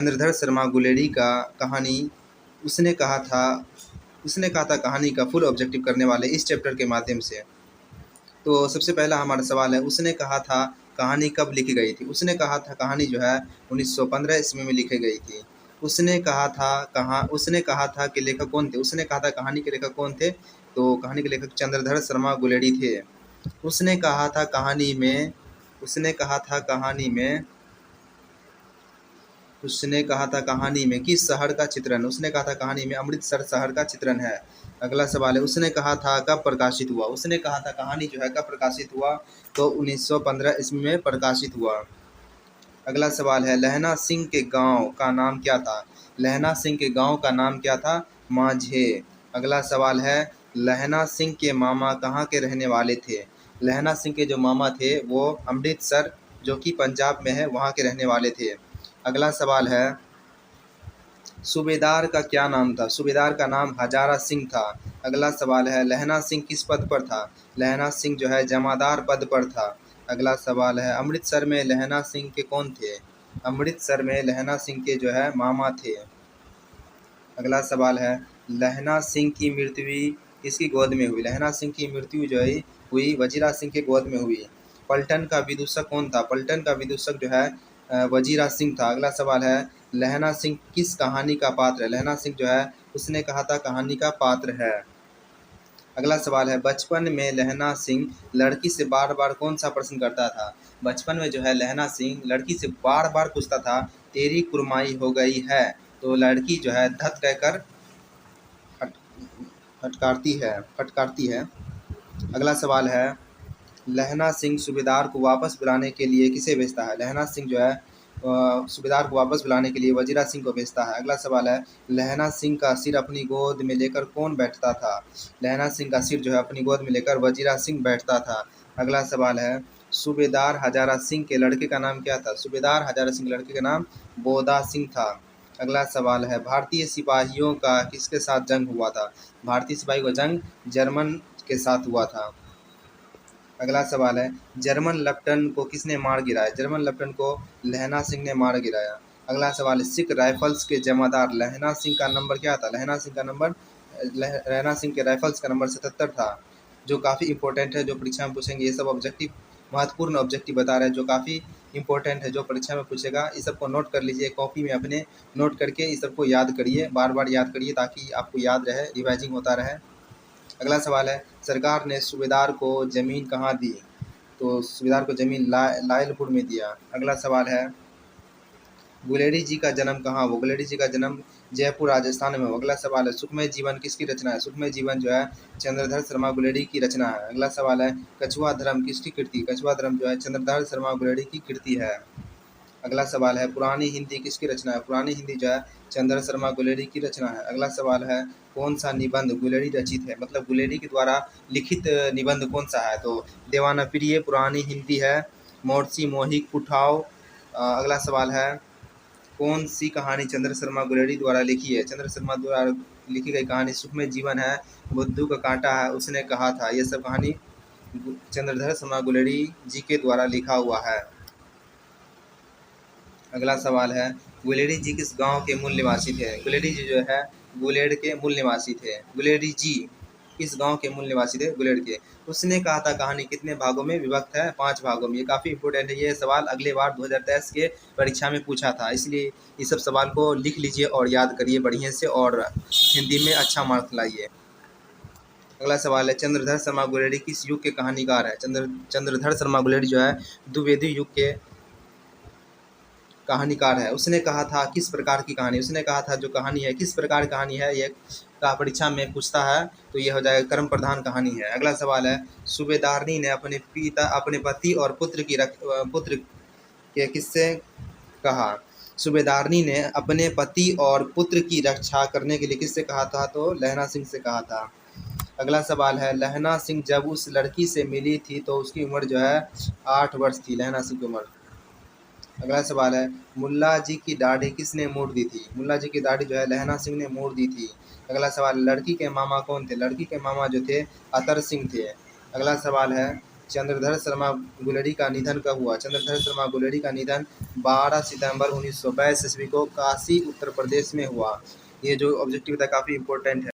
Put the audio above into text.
चंद्रधर शर्मा गुलेरी का कहानी उसने कहा था कहानी का फुल ऑब्जेक्टिव करने वाले इस चैप्टर के माध्यम से। तो सबसे पहला हमारा सवाल है, उसने कहा था कहानी कब लिखी गई थी? उसने कहा था कहानी जो है 1915 ईस्वी में लिखी गई थी। उसने कहा था कि लेखक कौन थे? उसने कहा था कहानी के लेखक कौन थे? तो कहानी के लेखक चंद्रधर शर्मा गुलेरी थे। उसने कहा था कहानी में उसने कहा था कहानी में उसने कहा था कहानी में किस शहर का चित्रण? उसने कहा था कहानी में अमृतसर शहर का चित्रण है। अगला सवाल है, उसने कहा था कब प्रकाशित हुआ? उसने कहा था कहानी जो है कब प्रकाशित हुआ? तो 1915 ईस्वी में प्रकाशित हुआ। अगला सवाल है, लहना सिंह के गांव का नाम क्या था? लहना सिंह के गांव का नाम क्या था? माझे। अगला सवाल है, लहना सिंह के मामा कहाँ के रहने वाले थे? लहना सिंह के जो मामा थे वो अमृतसर, जो कि पंजाब में है, वहाँ के रहने वाले थे। अगला सवाल है, सूबेदार का क्या नाम था? सूबेदार का नाम हजारा सिंह था। अगला सवाल है, लहना सिंह किस पद पर था? लहना सिंह जो है जमादार पद पर था। अगला सवाल है, अमृतसर में लहना सिंह के कौन थे? अमृतसर में लहना सिंह के जो है मामा थे। अगला सवाल है, लहना सिंह की मृत्यु किसकी गोद में हुई? लहना सिंह की मृत्यु जो है हुई वजीरा सिंह के गोद में हुई। पलटन का विदूषक कौन था? पलटन का विदूषक जो है वजीरा सिंह था। अगला सवाल है, लहना सिंह किस कहानी का पात्र है? लहना सिंह जो है उसने कहा था कहानी का पात्र है। अगला सवाल है, बचपन में लहना सिंह लड़की से बार बार कौन सा प्रश्न करता था? बचपन में जो है लहना सिंह लड़की से बार बार पूछता था, तेरी कुरमाई हो गई है? तो लड़की जो है धत कहकर फटकारती है। अगला सवाल है, लहना सिंह सूबेदार को वापस बुलाने के लिए किसे भेजता है? लहना सिंह जो है सूबेदार को वापस बुलाने के लिए वजीरा सिंह को भेजता है। अगला सवाल है, लहना सिंह का सिर अपनी गोद में लेकर कौन बैठता था? लहना सिंह का सिर जो है अपनी गोद में लेकर वजीरा सिंह बैठता था। अगला सवाल है, सूबेदार हजारा सिंह के लड़के का नाम क्या था? सूबेदार हजारा सिंह लड़के का नाम बोदा सिंह था। अगला सवाल है, भारतीय सिपाहियों का किसके साथ जंग हुआ था? भारतीय सिपाही का जंग जर्मन के साथ हुआ था। अगला सवाल है, जर्मन लेफ्टिनेंट को किसने मार गिराया? जर्मन लेफ्टिनेंट को लहना सिंह ने मार गिराया। अगला सवाल है, सिख राइफल्स के जमादार लहना सिंह का नंबर क्या था? लहना सिंह के राइफल्स का नंबर 77 था, जो काफ़ी इंपॉर्टेंट है, जो परीक्षा में पूछेंगे। ये सब ऑब्जेक्टिव महत्वपूर्ण ऑब्जेक्टिव बता रहे हैं जो काफ़ी इंपॉर्टेंट है, जो परीक्षा में पूछेगा। इस सबको नोट कर लीजिए कॉपी में अपने, नोट करके इस सबको याद करिए, बार बार याद करिए ताकि आपको याद रहे, रिवाइजिंग होता रहे। अगला सवाल है, सरकार ने सूबेदार को ज़मीन कहाँ दी? तो सूबेदार को ज़मीन लायलपुर में दिया। अगला सवाल है, गुलेरी जी का जन्म कहाँ हुआ? गुलेरी जी का जन्म जयपुर राजस्थान में हुआ। अगला सवाल है, सुखमय जीवन किसकी रचना है? सुखमय जीवन जो है चंद्रधर शर्मा गुलेरी की रचना है। अगला सवाल है, कछुआ धर्म किसकी कृति? कछुआ धर्म जो है चंद्रधर शर्मा गुलेरी की कृति है। अगला सवाल है, पुरानी हिंदी किसकी रचना है? पुरानी हिंदी जो है चंद्र शर्मा गुलेरी की रचना है। अगला सवाल है, कौन सा निबंध गुलेरी रचित है? मतलब गुलेरी के द्वारा लिखित निबंध कौन सा है? तो देवाना प्रिय पुरानी हिंदी है, मोर्सी मोहिक उठाओ। अगला सवाल है, कौन सी कहानी चंद्र शर्मा गुलेरी द्वारा लिखी है? चंद्र शर्मा द्वारा लिखी गई कहानी सुखमय जीवन है, बुद्धू का कांटा है, उसने कहा था। ये सब कहानी चंद्रधर शर्मा गुलेरी जी के द्वारा लिखा हुआ है। अगला सवाल है, गुलेरी जी किस गांव के मूल निवासी थे? गुलेरी जी जो है गुलेड़ के मूल निवासी थे। गुलेरी जी किस गांव के मूल निवासी थे? गुलेड़ के। उसने कहा था कहानी कितने भागों में विभक्त है? 5 भागों में। ये काफ़ी इंपॉर्टेंट है, ये सवाल अगले बार 2023 के परीक्षा में पूछा था, इसलिए इस सब सवाल को लिख लीजिए और याद करिए बढ़िया से, और हिंदी में अच्छा मार्क्स लाइए। अगला सवाल है, चंद्रधर शर्मा गुलेरी किस युग के कहानीकार है? चंद्रधर शर्मा गुलेरी जो है द्विवेदी युग के कहानीकार है। उसने कहा था किस प्रकार की कहानी? उसने कहा था जो कहानी है किस प्रकार की कहानी है, ये का परीक्षा में पूछता है, तो ये हो जाएगा कर्म प्रधान कहानी है। अगला सवाल है, सूबेदारनी ने अपने पति और पुत्र के किससे कहा? सूबेदारनी ने अपने पति और पुत्र की रक्षा करने के लिए किससे कहा था? तो लहना सिंह से कहा था। अगला सवाल है, लहना सिंह जब उस लड़की से मिली थी तो उसकी उम्र जो है 8 वर्ष थी, लहना सिंह की उम्र। अगला सवाल है, मुल्ला जी की दाढ़ी किसने मोड़ दी थी? मुल्ला जी की दाढ़ी जो है लहना सिंह ने मोड़ दी थी। अगला सवाल, लड़की के मामा कौन थे? लड़की के मामा जो थे अतर सिंह थे। अगला सवाल है, चंद्रधर शर्मा गुलेरी का निधन कब हुआ? चंद्रधर शर्मा गुलेरी का निधन 12 सितंबर 1922 ईस्वी को काशी उत्तर प्रदेश में हुआ। ये जो ऑब्जेक्टिव था काफ़ी इंपॉर्टेंट है।